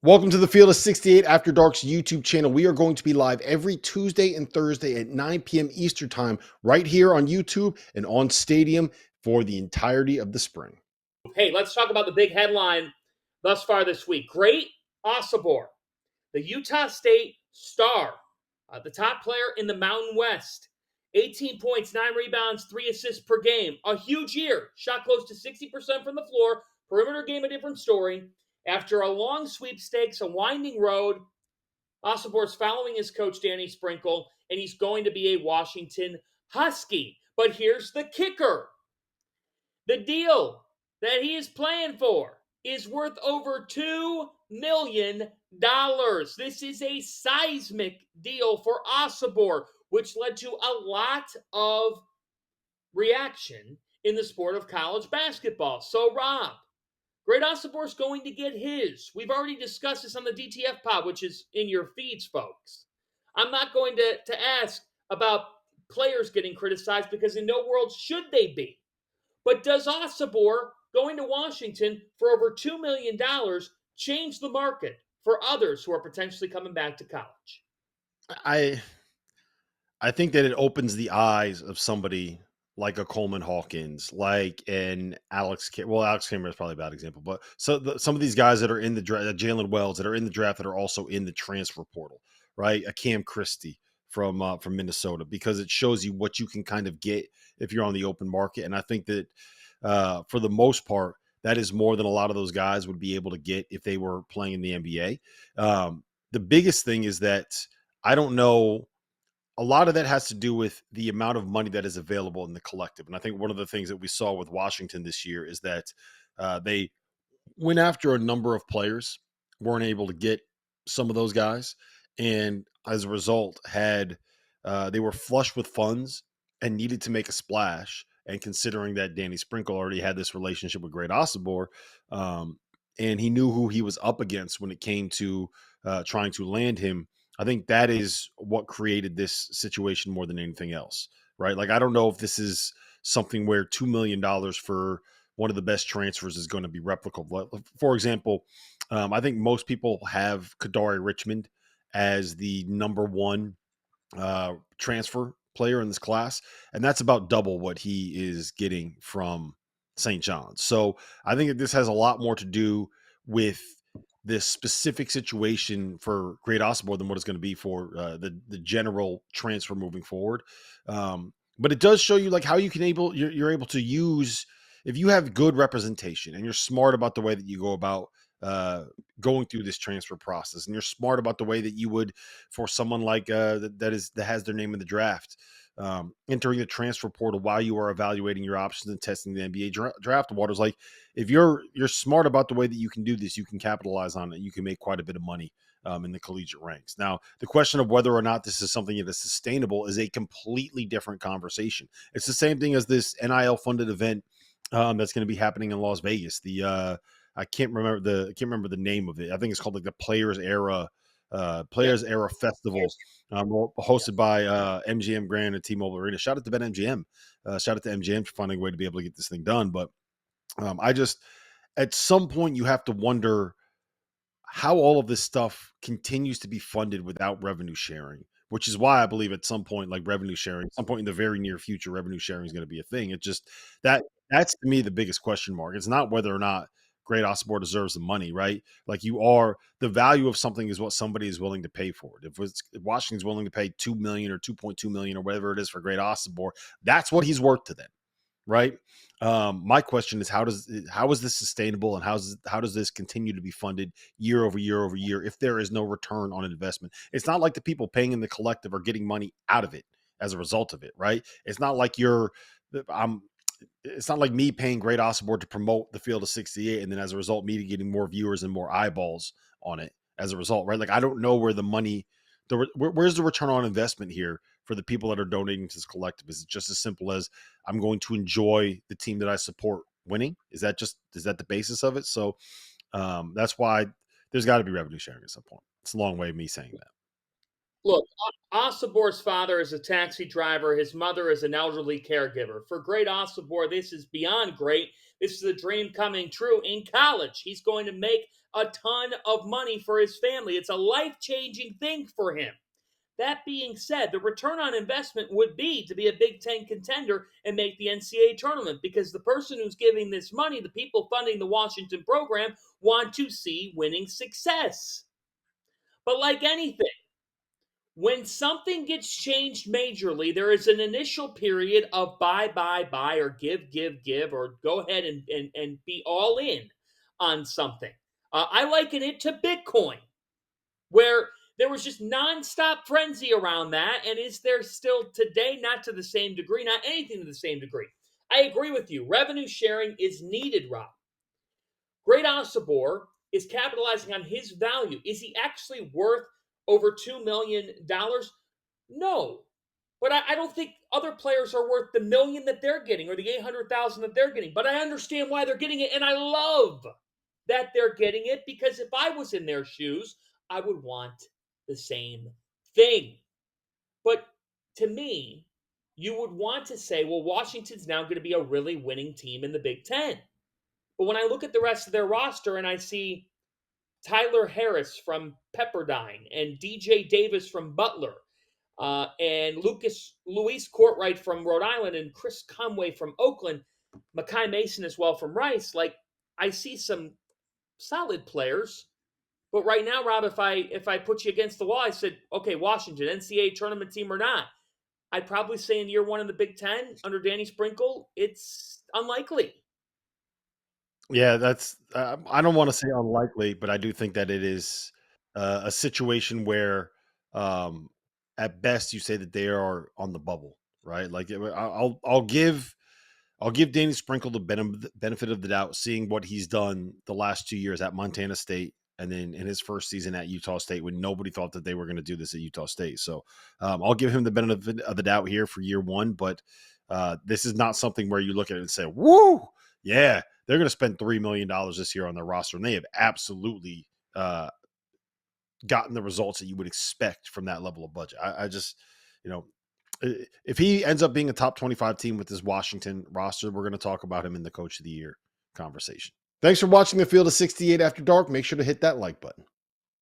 Welcome to the Field of 68 After Dark's YouTube channel. We are going to be live every Tuesday and Thursday at 9 p.m. Eastern Time right here on YouTube and on Stadium for the entirety of the spring. Hey, let's talk about the big headline thus far this week. Great Osobor, the Utah State star, the top player in the Mountain West. 18 points, 9 rebounds, 3 assists per game. A huge year. Shot close to 60% from the floor. Perimeter game, a different story. After a long sweepstakes, a winding road, Osobor's following his coach, Danny Sprinkle, and he's going to be a Washington Husky. But here's the kicker. The deal that he is playing for is worth over $2 million. This is a seismic deal for Osobor, which led to a lot of reaction in the sport of college basketball. So, Rob, Great Osobor is going to get his. We've already discussed this on the DTF pod, which is in your feeds, folks. I'm not going to ask about players getting criticized because in no world should they be. But does Osobor going to Washington for over $2 million change the market for others who are potentially coming back to college? I think that it opens the eyes of somebody like a Coleman Hawkins, like an Alex Cameron is probably a bad example, but some of these guys that are in the draft, Jalen Wells that are in the draft that are also in the transfer portal, right? A Cam Christie from Minnesota, because it shows you what you can kind of get if you're on the open market. And I think that for the most part, that is more than a lot of those guys would be able to get if they were playing in the NBA. The biggest thing is that I don't know. A lot of that has to do with the amount of money that is available in the collective. And I think one of the things that we saw with Washington this year is that they went after a number of players, weren't able to get some of those guys, and as a result, they were flush with funds and needed to make a splash. And considering that Danny Sprinkle already had this relationship with Great Osobor, and he knew who he was up against when it came to trying to land him, I think that is what created this situation more than anything else, right? Like, I don't know if this is something where $2 million for one of the best transfers is going to be replicable. For example, I think most people have Kadari Richmond as the number one transfer player in this class, and that's about double what he is getting from St. John's. So I think that this has a lot more to do with this specific situation for Great Osobor than what it's going to be for the general transfer moving forward. But it does show you like how you can you're able to use, if you have good representation and you're smart about the way that you go about going through this transfer process, and you're smart about the way that you would for someone like that has their name in the draft, entering the transfer portal while you are evaluating your options and testing the NBA draft waters. Like, if you're smart about the way that you can do this, you can capitalize on it. You can make quite a bit of money in the collegiate ranks. Now, the question of whether or not this is something that is sustainable is a completely different conversation. It's the same thing as this NIL funded event that's going to be happening in Las Vegas. I can't remember the name of it. I think it's called like the Players Era Festival, hosted by MGM Grand and T-Mobile Arena. Shout out to BetMGM. Shout out to MGM for finding a way to be able to get this thing done. But at some point, you have to wonder how all of this stuff continues to be funded without revenue sharing, which is why I believe at some point, like revenue sharing, at some point in the very near future, revenue sharing is going to be a thing. It just that's to me the biggest question mark. It's not whether or not Great Osobor deserves the money, right? Like, the value of something is what somebody is willing to pay for it. If Washington's willing to pay $2 million or $2.2 million or whatever it is for Great Osobor, that's what he's worth to them, right? My question is, how is this sustainable, and how does this continue to be funded year over year over year if there is no return on investment? It's not like the people paying in the collective are getting money out of it as a result of it, right? It's not like it's not like me paying Great Osobor to promote the Field of 68, and then as a result, me getting more viewers and more eyeballs on it as a result, right? Like, I don't know where the money, where's the return on investment here for the people that are donating to this collective? Is it just as simple as I'm going to enjoy the team that I support winning? Is that the basis of it? So that's why there's got to be revenue sharing at some point. It's a long way of me saying that. Look, Osobor's father is a taxi driver. His mother is an elderly caregiver. For Great Osobor, this is beyond great. This is a dream coming true. In college, he's going to make a ton of money for his family. It's a life-changing thing for him. That being said, the return on investment would be to be a Big Ten contender and make the NCAA tournament, because the person who's giving this money, the people funding the Washington program, want to see winning success. But like anything, when something gets changed majorly, there is an initial period of buy, or give, or go ahead and be all in on something. I liken it to Bitcoin, where there was just nonstop frenzy around that. And is there still today? Not to the same degree, not anything to the same degree. I agree with you. Revenue sharing is needed, Rob. Great Osobor is capitalizing on his value. Is he actually worth over $2 million? No. But I don't think other players are worth the million that they're getting or the 800,000 that they're getting. But I understand why they're getting it. And I love that they're getting it, because if I was in their shoes, I would want the same thing. But to me, you would want to say, well, Washington's now going to be a really winning team in the Big Ten. But when I look at the rest of their roster and I see Tyler Harris from Pepperdine and DJ Davis from Butler, and Luis Courtwright from Rhode Island, and Chris Conway from Oakland, Makai Mason as well from Rice, like, I see some solid players. But right now, Rob, if I put you against the wall, I said, okay, Washington, NCAA tournament team or not, I'd probably say in year one in the Big Ten under Danny Sprinkle, it's unlikely. Yeah, that's I don't want to say unlikely, but I do think that it is a situation where, um, at best, you say that they are on the bubble, right? Like I'll give Danny Sprinkle the benefit of the doubt, seeing what he's done the last 2 years at Montana State, and then in his first season at Utah State, when nobody thought that they were going to do this at Utah State. So I'll give him the benefit of the doubt here for year one, but this is not something where you look at it and say, "Woo, yeah, they're going to spend $3 million this year on their roster," and they have absolutely gotten the results that you would expect from that level of budget. I just, you know, if he ends up being a top 25 team with his Washington roster, we're going to talk about him in the Coach of the Year conversation. Thanks for watching the Field of 68 After Dark. Make sure to hit that like button.